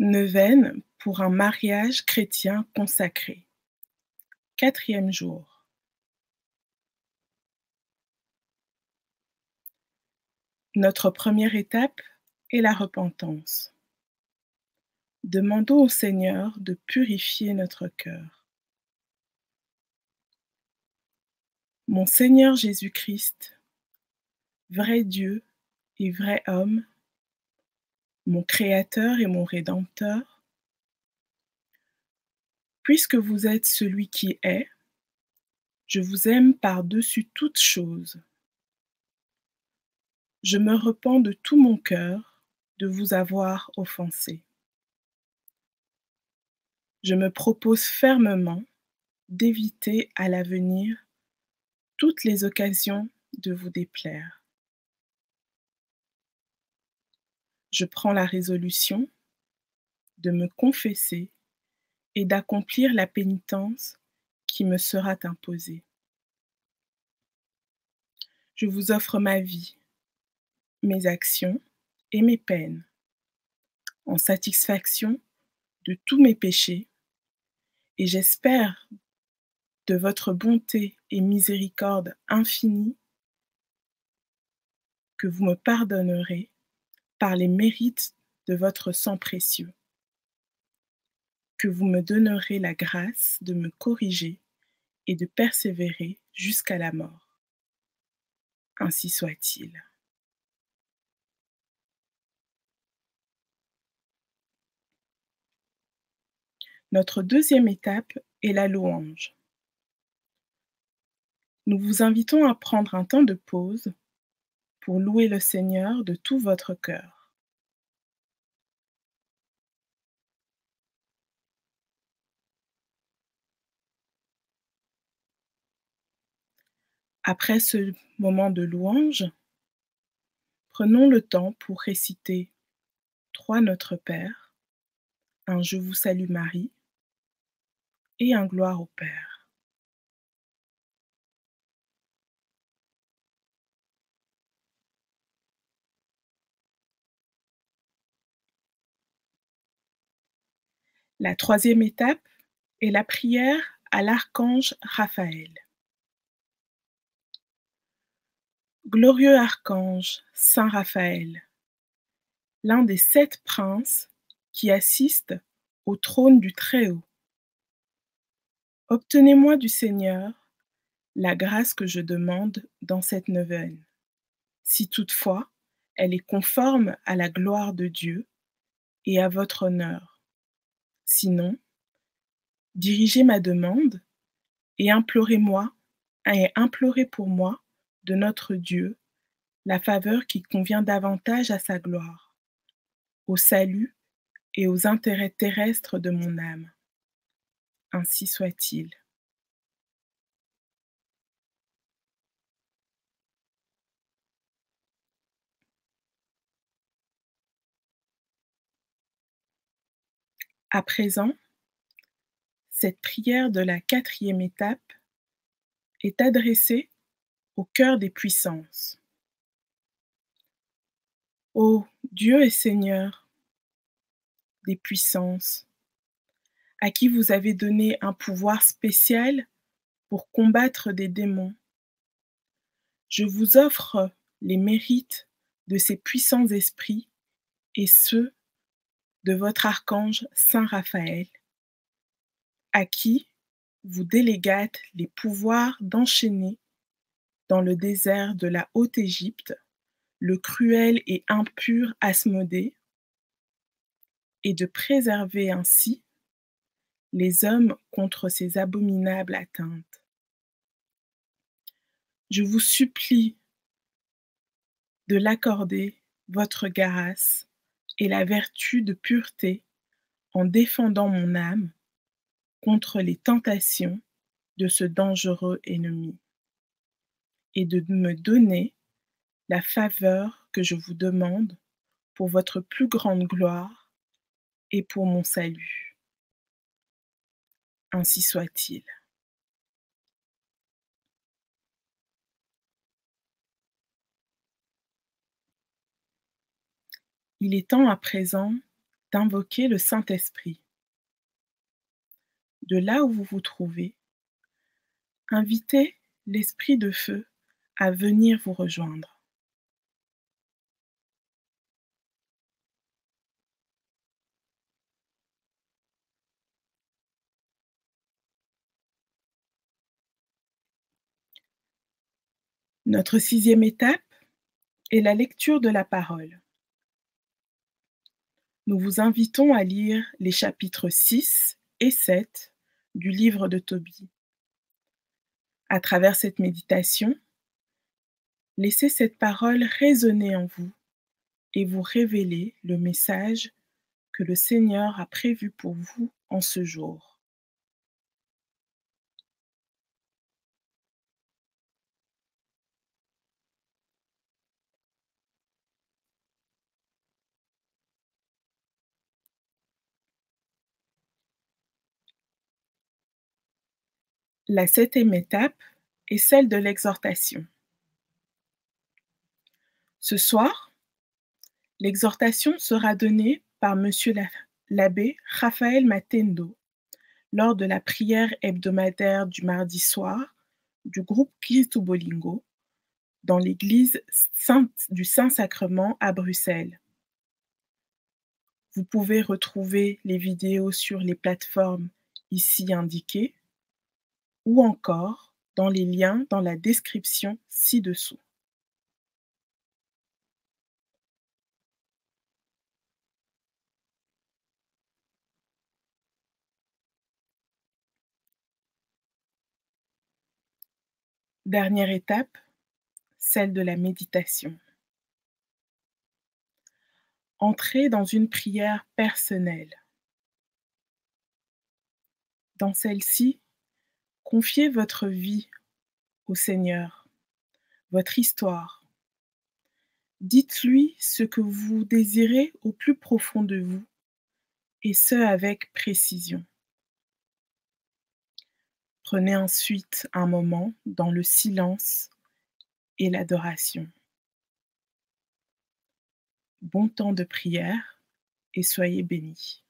Neuvaine pour un mariage chrétien consacré. 4e jour. Notre première étape est la repentance. Demandons au Seigneur de purifier notre cœur. Mon Seigneur Jésus-Christ, vrai Dieu et vrai homme, mon Créateur et mon Rédempteur, puisque vous êtes celui qui est, je vous aime par-dessus toute chose. Je me repens de tout mon cœur de vous avoir offensé. Je me propose fermement d'éviter à l'avenir toutes les occasions de vous déplaire. Je prends la résolution de me confesser et d'accomplir la pénitence qui me sera imposée. Je vous offre ma vie, mes actions et mes peines, en satisfaction de tous mes péchés, et j'espère de votre bonté et miséricorde infinie que vous me pardonnerez par les mérites de votre sang précieux, que vous me donnerez la grâce de me corriger et de persévérer jusqu'à la mort. Ainsi soit-il. Notre deuxième étape est la louange. Nous vous invitons à prendre un temps de pause pour louer le Seigneur de tout votre cœur. Après ce moment de louange, prenons le temps pour réciter 3 Notre Père, un Je vous salue Marie et un Gloire au Père. La troisième étape est la prière à l'archange Raphaël. Glorieux archange, Saint Raphaël, l'un des 7 princes qui assistent au trône du Très-Haut, obtenez-moi du Seigneur la grâce que je demande dans cette neuvaine, si toutefois elle est conforme à la gloire de Dieu et à votre honneur. Sinon, dirigez ma demande et implorez pour moi de notre Dieu la faveur qui convient davantage à sa gloire, au salut et aux intérêts terrestres de mon âme. Ainsi soit-il. À présent, cette prière de la 4e étape est adressée au cœur des puissances. Ô Dieu et Seigneur des puissances, à qui vous avez donné un pouvoir spécial pour combattre des démons, je vous offre les mérites de ces puissants esprits et ceux de votre archange Saint Raphaël, à qui vous déléguâtes les pouvoirs d'enchaîner dans le désert de la Haute-Égypte le cruel et impur Asmodée, et de préserver ainsi les hommes contre ces abominables atteintes. Je vous supplie de l'accorder votre grâce et la vertu de pureté en défendant mon âme contre les tentations de ce dangereux ennemi, et de me donner la faveur que je vous demande pour votre plus grande gloire et pour mon salut. Ainsi soit-il. Il est temps à présent d'invoquer le Saint-Esprit. De là où vous vous trouvez, invitez l'Esprit de feu à venir vous rejoindre. Notre sixième étape est la lecture de la parole. Nous vous invitons à lire les chapitres 6 et 7 du livre de Tobie. À travers cette méditation, laissez cette parole résonner en vous et vous révéler le message que le Seigneur a prévu pour vous en ce jour. La septième étape est celle de l'exhortation. Ce soir, l'exhortation sera donnée par Monsieur l'abbé Raphaël Matendo lors de la prière hebdomadaire du mardi soir du groupe Cristo Bolingo dans l'église du Saint-Sacrement à Bruxelles. Vous pouvez retrouver les vidéos sur les plateformes ici indiquées ou encore dans les liens dans la description ci-dessous. Dernière étape, celle de la méditation. Entrez dans une prière personnelle. Dans celle-ci, confiez votre vie au Seigneur, votre histoire. Dites-lui ce que vous désirez au plus profond de vous, et ce avec précision. Prenez ensuite un moment dans le silence et l'adoration. Bon temps de prière et soyez bénis.